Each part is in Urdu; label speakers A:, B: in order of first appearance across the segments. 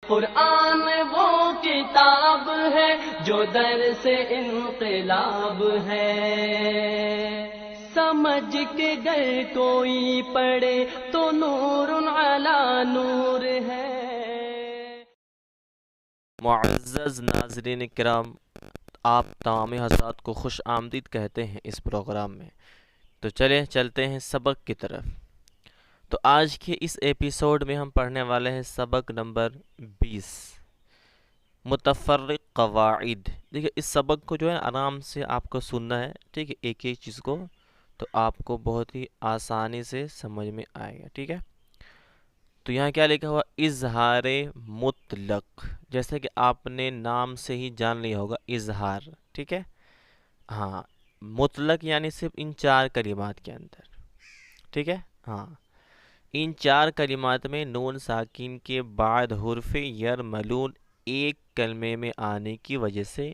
A: قرآن وہ کتاب ہے جو در سے انقلاب ہے، سمجھ کے گر کوئی پڑھے تو نور علی نور ہے۔
B: معزز ناظرین کرام، آپ تمام حضرات کو خوش آمدید کہتے ہیں اس پروگرام میں۔ تو چلتے ہیں سبق کی طرف۔ تو آج کے اس ایپیسوڈ میں ہم پڑھنے والے ہیں سبق نمبر 20، متفرق قواعد۔ دیکھیے اس سبق کو جو ہے آرام سے آپ کو سننا ہے، ٹھیک ہے، ایک ایک چیز کو، تو آپ کو بہت ہی آسانی سے سمجھ میں آئے گا، ٹھیک ہے۔ تو یہاں کیا لکھا ہوا، اظہار مطلق، جیسے کہ آپ نے نام سے ہی جان لیا ہوگا اظہار، ٹھیک ہے۔ ہاں، مطلق یعنی صرف ان چار کلمات کے اندر، ٹھیک ہے۔ ہاں، ان چار کلمات میں نون ساکن کے بعد حرف یرملون ایک کلمے میں آنے کی وجہ سے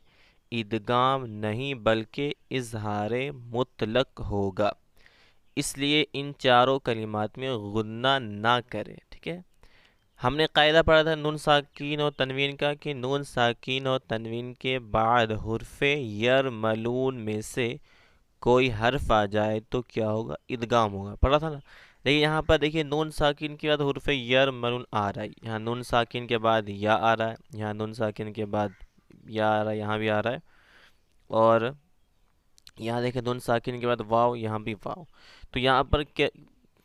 B: ادغام نہیں بلکہ اظہار مطلق ہوگا، اس لیے ان چاروں کلمات میں غنہ نہ کرے، ٹھیک ہے۔ ہم نے قاعدہ پڑھا تھا نون ساکین اور تنوین کا، کہ نون ساکین اور تنوین کے بعد حرف یرملون میں سے کوئی حرف آ جائے تو کیا ہوگا، ادغام ہوگا، پڑھا تھا نا۔ لیکن یہاں پر دیکھیے نون ساکن کے بعد حرف یرملون آ رہا ہے، یہاں نون ساکن کے بعد یا آ رہا ہے، یہاں نون ساکن کے بعد یا آ رہا ہے، یہاں بھی آ رہا ہے، اور یہاں دیکھیں نون ساکن کے بعد واو، یہاں بھی واو۔ تو یہاں پر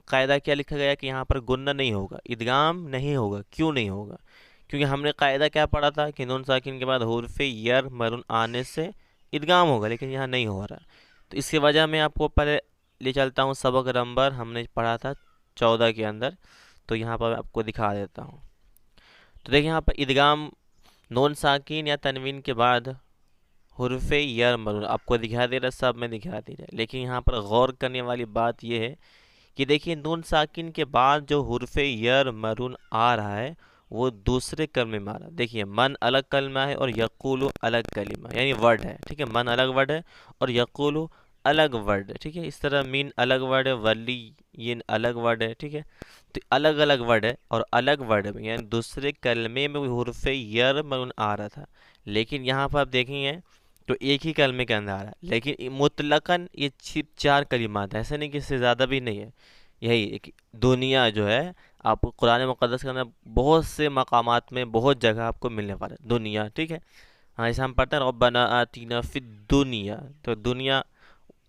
B: قاعدہ کیا لکھا گیا کہ یہاں پر گنہ نہیں ہوگا، ادغام نہیں ہوگا۔ کیوں نہیں ہوگا؟ کیونکہ ہم نے قاعدہ کیا پڑھا تھا کہ نون ساکن کے بعد حرف یرملون آنے سے ادغام ہوگا، لیکن یہاں نہیں ہو رہا۔ تو اس کی وجہ میں آپ کو پہلے لے چلتا ہوں، سبق نمبر ہم نے پڑھا تھا 14 کے اندر، تو یہاں پر آپ کو دکھا دیتا ہوں۔ تو دیکھیں یہاں پر ادغام نون ساکین یا تنوین کے بعد حرف یرملون آپ کو دکھا دے رہا، سب میں دکھا دے رہا، لیکن یہاں پر غور کرنے والی بات یہ ہے کہ دیکھیے نون ساکن کے بعد جو حرف یرملون آ رہا ہے وہ دوسرے کلمے میں آ رہا ہے۔ دیکھیے من الگ کلمہ ہے اور یقولو الگ کلمہ، یعنی ورڈ ہے، ٹھیک ہے، من الگ ورڈ ہے اور یقولو الگ ورڈ ہے، ٹھیک ہے۔ اس طرح مین الگ ورڈ ہے، ولی ین الگ ورڈ ہے، ٹھیک ہے۔ تو الگ الگ ورڈ ہے، اور الگ ورڈ میں یعنی دوسرے کلمے میں وہ حرف یرملون آ رہا تھا، لیکن یہاں پر آپ دیکھیں گے تو ایک ہی کلمے کے اندر آ رہا ہے، لیکن مطلقاً یہ صرف چار کلمات ہیں، ایسے نہیں کہ اس سے زیادہ بھی نہیں ہے۔ یہی ایک دنیا جو ہے آپ کو قرآن مقدس کے اندر بہت سے مقامات میں بہت جگہ آپ کو ملنے والا ہے، دنیا، ٹھیک ہے۔ ہاں، اسے ہم پڑھتے ہیں ربنا آتینا فی الدنیا، تو دنیا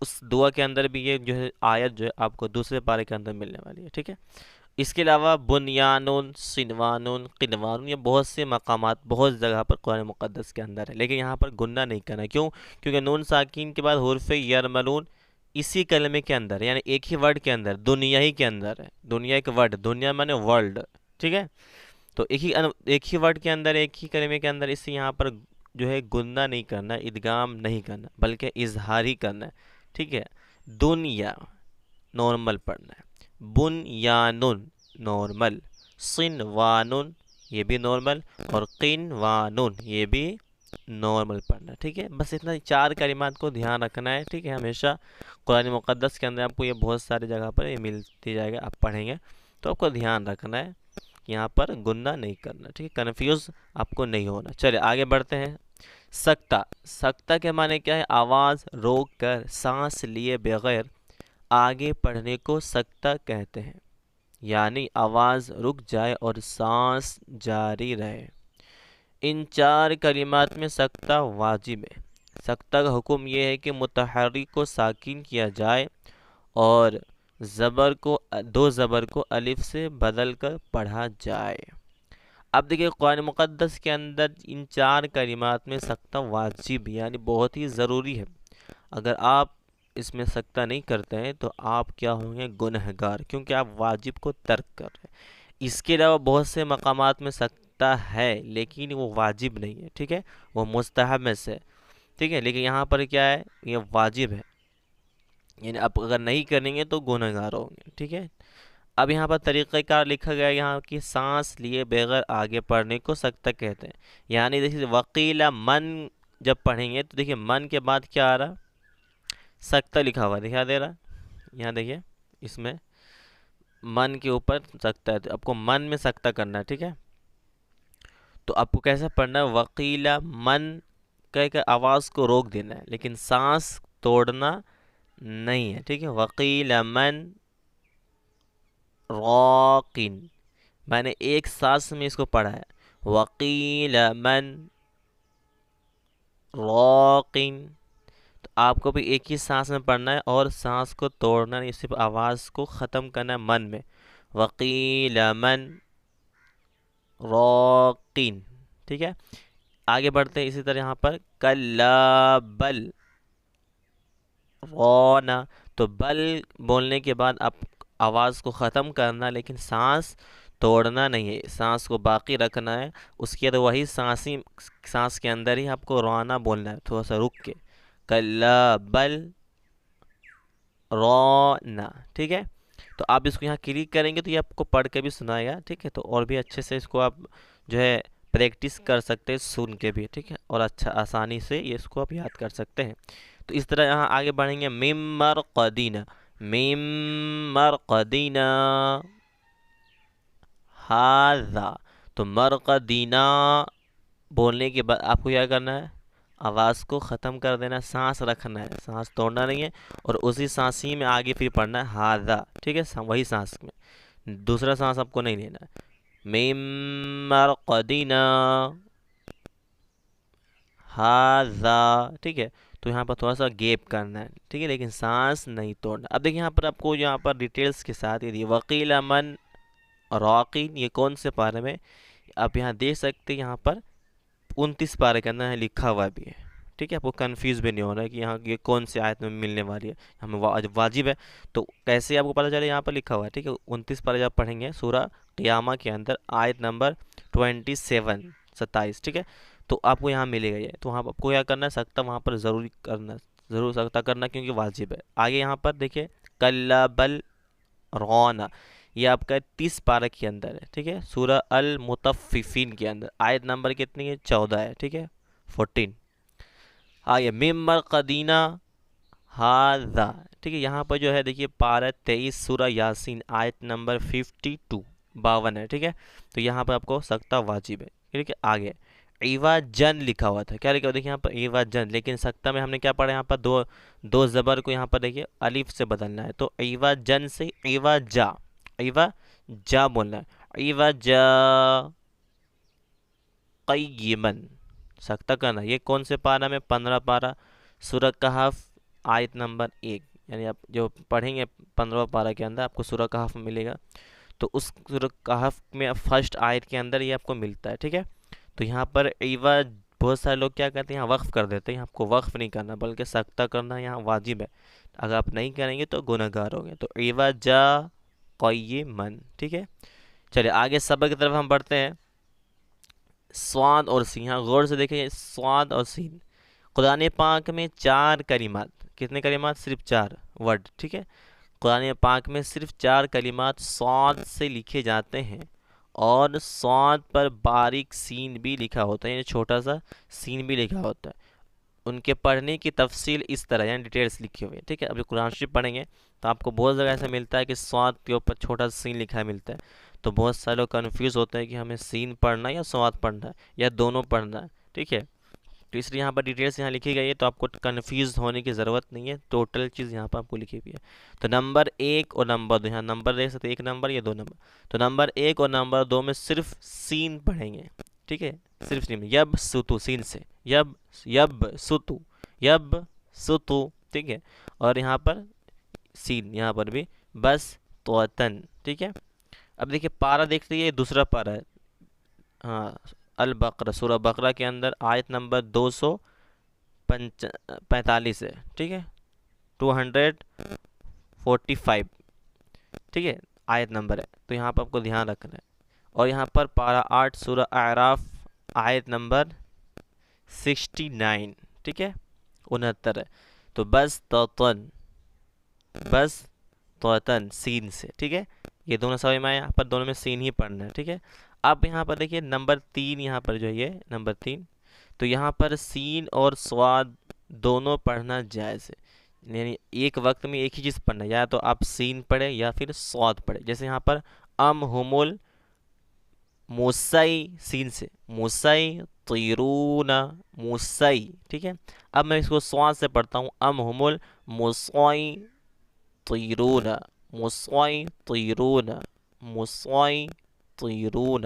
B: اس دعا کے اندر بھی یہ جو ہے آیت جو ہے آپ کو دوسرے پارے کے اندر ملنے والی ہے، ٹھیک ہے۔ اس کے علاوہ بنیانون، صنوانون، قنوانون، یہ بہت سے مقامات بہت جگہ پر قرآن مقدس کے اندر ہے، لیکن یہاں پر گنہ نہیں کرنا۔ کیوں؟ کیونکہ نون ساکین کے بعد حرف یرملون اسی کلمے کے اندر، یعنی ایک ہی ورڈ کے اندر، دنیا ہی کے اندر ہے۔ دنیا ایک ورڈ، دنیا مانے ورلڈ، ٹھیک ہے۔ تو ایک ہی ورڈ کے اندر، ایک ہی کلمے کے اندر، اس سے یہاں پر جو ہے گنہ نہیں کرنا، ادغام نہیں کرنا، بلکہ اظہار ہی کرنا ہے، ٹھیک ہے۔ دنیا نارمل پڑھنا ہے، بنیانن نارمل، صنوانن یہ بھی نارمل، اور قنوانن یہ بھی نارمل پڑھنا ہے، ٹھیک ہے۔ بس اتنا چار کلمات کو دھیان رکھنا ہے، ٹھیک ہے۔ ہمیشہ قرآن مقدس کے اندر آپ کو یہ بہت ساری جگہ پر یہ ملتی جائے گا، آپ پڑھیں گے تو آپ کو دھیان رکھنا ہے کہ یہاں پر گنہ نہیں کرنا، ٹھیک ہے، کنفیوز آپ کو نہیں ہونا۔ چلے آگے بڑھتے ہیں۔ سکتہ، سکتہ کے معنی کیا ہے؟ آواز روک کر سانس لیے بغیر آگے پڑھنے کو سکتہ کہتے ہیں، یعنی آواز رک جائے اور سانس جاری رہے۔ ان چار کلمات میں سکتہ واجب ہے۔ سکتہ کا حکم یہ ہے کہ متحرک کو ساکن کیا جائے اور دو زبر کو الف سے بدل کر پڑھا جائے۔ اب دیکھیں قرآن مقدس کے اندر ان چار کلمات میں سکتہ واجب یعنی بہت ہی ضروری ہے۔ اگر آپ اس میں سکتہ نہیں کرتے ہیں تو آپ کیا ہوں گے؟ گنہگار، کیونکہ آپ واجب کو ترک کر رہے ہیں۔ اس کے علاوہ بہت سے مقامات میں سکتہ ہے لیکن وہ واجب نہیں ہے، ٹھیک ہے، وہ مستحب میں سے، ٹھیک ہے، لیکن یہاں پر کیا ہے؟ یہ واجب ہے، یعنی آپ اگر نہیں کریں گے تو گنہگار ہوں گے، ٹھیک ہے۔ اب یہاں پر طریقہ کار لکھا گیا یہاں کی سانس لیے بغیر آگے پڑھنے کو سکتہ کہتے ہیں، یعنی دیکھیے وقیل من جب پڑھیں گے تو دیکھیے من کے بعد کیا آ رہا؟ سکتہ لکھا ہوا دکھا دے رہا، یہاں دیکھیے اس میں من کے اوپر سکتہ ہے، تو آپ کو من میں سکتہ کرنا ہے، ٹھیک ہے۔ تو آپ کو کیسا پڑھنا ہے؟ وقیل من کہہ کے آواز کو روک دینا ہے، لیکن سانس توڑنا نہیں ہے، ٹھیک ہے؟ وقیل من راقن، میں نے ایک سانس میں اس کو پڑھا ہے، وقیل من راقن، تو آپ کو بھی ایک ہی سانس میں پڑھنا ہے اور سانس کو توڑنا نہیں، صرف آواز کو ختم کرنا ہے من میں، وقیل من راقن، ٹھیک ہے؟ آگے بڑھتے ہیں اسی طرح یہاں پر کلا بل رونا، تو بل بولنے کے بعد آپ آواز کو ختم کرنا، لیکن سانس توڑنا نہیں ہے، سانس کو باقی رکھنا ہے، اس کے بعد وہی سانس کے اندر ہی آپ کو رونا بولنا ہے، تھوڑا سا رک کے، کلا بل رونا، ٹھیک ہے؟ تو آپ اس کو یہاں کلک کریں گے تو یہ آپ کو پڑھ کے بھی سنائے گا، ٹھیک ہے؟ تو اور بھی اچھے سے اس کو آپ جو ہے پریکٹس کر سکتے ہیں سن کے بھی، ٹھیک ہے؟ اور اچھا آسانی سے یہ اس کو آپ یاد کر سکتے ہیں۔ تو اس طرح یہاں آگے بڑھیں گے، مم مرقدینا، مم مرقدینا ہاذا، تو مرقدینا بولنے کے بعد آپ کو کیا کرنا ہے؟ آواز کو ختم کر دینا، سانس رکھنا ہے، سانس توڑنا نہیں ہے، اور اسی سانسی میں آگے پھر پڑھنا ہے ہاذا، ٹھیک ہے؟ وہی سانس میں، دوسرا سانس آپ کو نہیں لینا ہے، مم مرقدینا ہاذا، ٹھیک ہے؟ تو یہاں پر تھوڑا سا گیپ کرنا ہے، ٹھیک ہے؟ لیکن سانس نہیں توڑنا۔ اب دیکھیں یہاں پر آپ کو یہاں پر ڈیٹیلز کے ساتھ یہ وقیل من راقین، یہ کون سے پارے میں آپ یہاں دیکھ سکتے ہیں، یہاں پر 29 پارے کے اندر لکھا ہوا بھی ہے، ٹھیک ہے؟ آپ کو کنفیوز بھی نہیں ہونا ہے کہ یہاں یہ کون سی آیت میں ملنے والی ہے، ہمیں واجب ہے تو کیسے آپ کو پتہ چلے؟ یہاں پر لکھا ہوا ہے، ٹھیک ہے؟ 29 پارے جب پڑھیں گے سورہ قیامہ کے اندر آیت نمبر 27، ٹھیک ہے؟ تو آپ کو یہاں ملے گا یہ، تو وہاں آپ کو کیا کرنا ہے؟ سکتا وہاں پر ضروری کرنا، ضرور سکتا کرنا، کیونکہ واجب ہے۔ آگے یہاں پر دیکھیں کلا بل رونا، یہ آپ کا 30 پارہ کے اندر ہے، ٹھیک ہے؟ سورہ المطففین کے اندر آیت نمبر کتنی ہے؟ 14 ہے، ٹھیک ہے؟ 14۔ آگے مم مرقدینا ہاذا، ٹھیک ہے؟ یہاں پر جو ہے دیکھیے پارہ 23 سورہ یاسین آیت نمبر 52 ہے، ٹھیک ہے؟ تو یہاں پر آپ کو سکتا واجب ہے، ٹھیک ہے؟ آگے ایوا جن لکھا ہوا تھا، کیا لکھا ہوا؟ دیکھیے یہاں پر ایوا جن، لیکن سکتا میں ہم نے کیا پڑھا؟ یہاں پر دو زبر کو یہاں پر دیکھیے الف سے بدلنا ہے، تو ایوا جن سے ایوا جا، ایوا جا بولنا ہے، ایوا جا قیمن، سکتا کرنا۔ یہ کون سے پارہ میں؟ 15 پارہ سورہ کہف آیت نمبر 1، یعنی آپ جو پڑھیں گے 15 پارہ کے اندر آپ کو سورہ کہف ملے گا، تو اس سورہ کہف میں فرسٹ آیت کے اندر یہ آپ کو ملتا ہے، ٹھیک ہے؟ تو یہاں پر ایوا بہت سارے لوگ کیا کہتے ہیں؟ یہاں وقف کر دیتے ہیں، آپ کو وقف نہیں کرنا بلکہ سکتا کرنا یہاں واجب ہے، اگر آپ نہیں کریں گے تو گناہ گار ہوں گے۔ تو ایوا جا قیمن، ٹھیک ہے؟ چلیے آگے سبق کی طرف ہم بڑھتے ہیں۔ سواد اور سین، یہاں غور سے دیکھیں، سواد اور سین قرآن پاک میں 4 کلمات، کتنے کلمات؟ صرف 4 ورڈ، ٹھیک ہے؟ قرآن پاک میں صرف 4 کلمات صاد سے لکھے جاتے ہیں، اور صاد پر باریک سین بھی لکھا ہوتا ہے، یعنی چھوٹا سا سین بھی لکھا ہوتا ہے۔ ان کے پڑھنے کی تفصیل اس طرح، یعنی ڈیٹیلز لکھی ہوئی ہے، ٹھیک ہے؟ اب جو قرآن شریف پڑھیں گے تو آپ کو بہت جگہ ایسا ملتا ہے کہ صاد کے اوپر چھوٹا سا سین لکھا ملتا ہے، تو بہت سارے لوگ کنفیوز ہوتے ہیں کہ ہمیں سین پڑھنا ہے یا صاد پڑھنا ہے یا دونوں پڑھنا ہے، ٹھیک ہے؟ تو اس لیے یہاں پر ڈیٹیلز یہاں لکھی گئی ہے، تو آپ کو کنفیوز ہونے کی ضرورت نہیں ہے، ٹوٹل چیز یہاں پر آپ کو لکھی ہوئی ہے۔ تو نمبر 1 اور نمبر 2، یہاں نمبر دیکھ سکتے ہیں، 1 نمبر یا 2 نمبر، تو نمبر 1 اور نمبر 2 میں صرف سین پڑھیں گے، ٹھیک ہے؟ صرف سین، یب ستو، سین سے یب ستو، یب ستو، ٹھیک ہے؟ اور یہاں پر سین، یہاں پر بھی بس توتن، ٹھیک ہے؟ اب دیکھیے پارہ دیکھتے ہیں، یہ دوسرا پارہ ہے، ہاں، البقرہ، سورہ بقرہ کے اندر آیت نمبر 245 ہے، ٹھیک ہے؟ 245، ٹھیک ہے؟ آیت نمبر ہے، تو یہاں پر آپ کو دھیان رکھنا ہے۔ اور یہاں پر پارہ 8 سورہ اعراف آیت نمبر 69، ٹھیک ہے؟ 69 ہے، تو بس توتن سین سے، ٹھیک ہے؟ یہ دونوں سمجھ میں آئے، یہاں پر دونوں میں سین ہی پڑھنا ہے، ٹھیک ہے؟ اب یہاں پر دیکھیے نمبر 3، یہاں پر جو ہے یہ نمبر 3، تو یہاں پر سین اور صاد دونوں پڑھنا جائز ہے، یعنی ایک وقت میں ایک ہی چیز پڑھنا ہے، یا تو آپ سین پڑھیں یا پھر صاد پڑھیں، جیسے یہاں پر ام ہم موسئی سین سے موسئی طیرون موسئی، ٹھیک ہے. اب میں اس کو سواد سے پڑھتا ہوں. ام ہم المسوئی طیرون مسوئی طیرون مسوئی طیرون،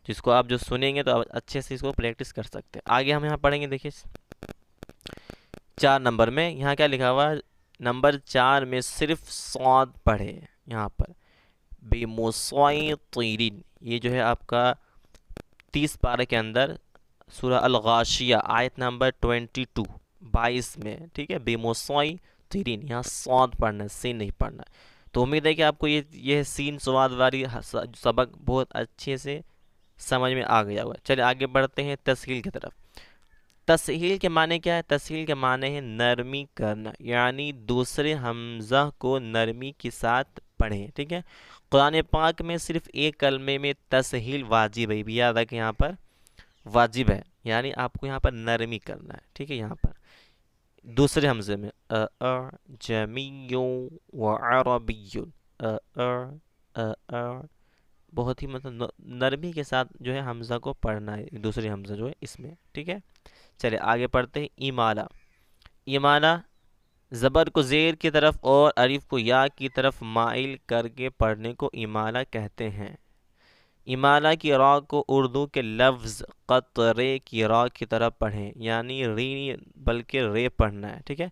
B: جس کو آپ جو سنیں گے تو آپ اچھے سے اس کو پریکٹس کر سکتے ہیں. آگے ہم یہاں پڑھیں گے. دیکھیے 4 نمبر میں یہاں کیا لکھا ہوا ہے. نمبر 4 میں صرف صاد پڑھے یہاں پر. بمسوئی طیرین، یہ جو ہے آپ کا 30 پارے کے اندر سورہ الغاشیہ آیت نمبر 22 میں، ٹھیک ہے. بمسوئی طیرین، یہاں صاد پڑھنا ہے، سین نہیں پڑھنا ہے. تو امید ہے کہ آپ کو یہ سین سواد والی سبق بہت اچھے سے سمجھ میں آ گیا ہوگا. چلیے آگے بڑھتے ہیں تسہیل کی طرف. تسہیل کے معنی کیا ہے؟ تسہیل کے معنی ہے نرمی کرنا، یعنی دوسرے حمزہ کو نرمی کے ساتھ پڑھیں، ٹھیک ہے. قرآن پاک میں صرف ایک کلمے میں تسہیل واجب ہے، بھی یاد رکھیں یہاں پر واجب ہے، یعنی آپ کو یہاں پر نرمی کرنا ہے، ٹھیک ہے. یہاں پر دوسرے حمزے میں اعجمی و عربی، بہت ہی مطلب نرمی کے ساتھ جو ہے حمزہ کو پڑھنا ہے، دوسرے حمزہ جو ہے اس میں، ٹھیک ہے. چلے آگے پڑھتے ہیں. ایمالا. ایمالا زبر کو زیر کی طرف اور الف کو یا کی طرف مائل کر کے پڑھنے کو ایمالا کہتے ہیں. ایمالا کی را کو اردو کے لفظ قطرے کی را کی طرف پڑھیں، یعنی ری بلکہ رے پڑھنا ہے، ٹھیک ہے.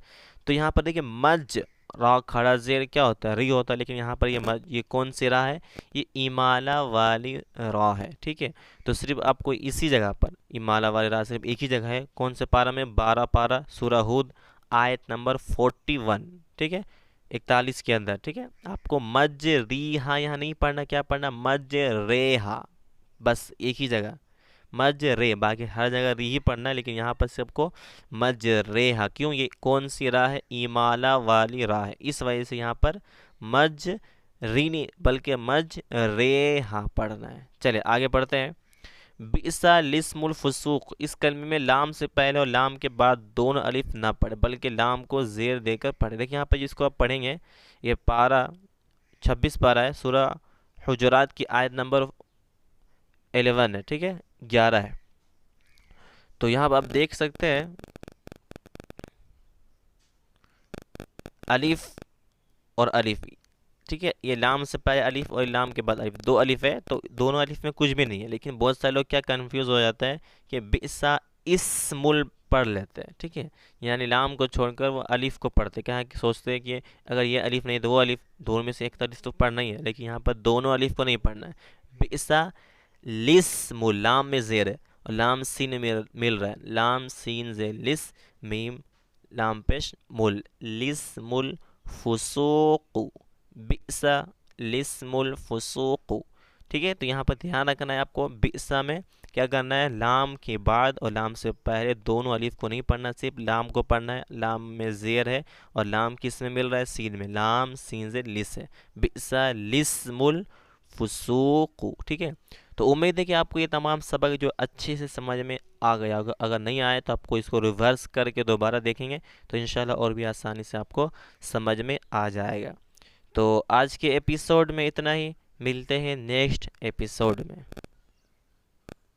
B: تو یہاں پر دیکھیں مج را کھڑا زیر کیا ہوتا ہے؟ ری ہوتا ہے، لیکن یہاں پر یہ کون سی را ہے؟ یہ ایمالا والی را ہے، ٹھیک ہے. تو صرف آپ کو اسی جگہ پر ایمالا والی را صرف ایک ہی جگہ ہے. کون سے پارہ میں؟ 12 پارہ سورہ ہود آیت نمبر 41، ٹھیک ہے، 41 کے اندر، ٹھیک ہے. آپ کو مج ری ہا یہاں نہیں پڑھنا. کیا پڑھنا؟ مج رے ہا، بس ایک ہی جگہ مج رے، باقی ہر جگہ ری ہی پڑھنا ہے، لیکن یہاں پر سب کو مج رے ہا. کیوں؟ یہ کون سی راہ ہے؟ ایمالا والی راہ ہے، اس وجہ سے یہاں پر مج ری نہیں بلکہ مج رے ہا پڑھنا ہے. چلے آگے پڑھتے ہیں. بئسا لسم الفسوق، اس کلمے میں لام سے پہلے اور لام کے بعد دونوں الف نہ پڑھے بلکہ لام کو زیر دے کر پڑھے. دیکھیں یہاں پر جس کو آپ پڑھیں گے، یہ پارہ 26 پارہ ہے، سورہ حجرات کی آیت نمبر 11 ہے، ٹھیک ہے، 11 ہے. تو یہاں پر آپ دیکھ سکتے ہیں الف اور الف، ٹھیک ہے. یہ لام سے پہلے الف اور لام کے بعد الف، 2 الف ہے، تو دونوں الف میں کچھ بھی نہیں ہے. لیکن بہت سارے لوگ کیا کنفیوز ہو جاتا ہے کہ بئسا اسم پڑھ لیتے ہیں، ٹھیک ہے، یعنی لام کو چھوڑ کر وہ الف کو پڑھتے. کہاں سوچتے ہیں کہ اگر یہ الف نہیں تو وہ الف، دونوں میں سے ایک الف تو پڑھنا ہی ہے، لیکن یہاں پر دونوں الف کو نہیں پڑھنا ہے. بئسا لسم، لام میں زیر ہے اور لام سین میں مل رہا ہے، لام سین زیر، لس میم لام پیش مل، لسم الفسوق، بئسا لسم الفسوق، ٹھیک ہے. تو یہاں پر دھیان رکھنا ہے آپ کو، بئسا میں کیا کرنا ہے؟ لام کے بعد اور لام سے پہلے دونوں الف کو نہیں پڑھنا، صرف لام کو پڑھنا ہے. لام میں زیر ہے اور لام کس میں مل رہا ہے؟ سین میں، لام سین زیر لس ہے. بئسا لسم الفسوق، ٹھیک ہے. تو امید ہے کہ آپ کو یہ تمام سبق جو اچھے سے سمجھ میں آ گیا ہوگا. اگر نہیں آئے تو آپ کو اس کو ریورس کر کے دوبارہ دیکھیں گے تو انشاءاللہ اور بھی آسانی سے آپ کو سمجھ میں آ جائے گا. تو آج کے ایپیسوڈ میں اتنا ہی، ملتے ہیں نیکسٹ ایپیسوڈ میں.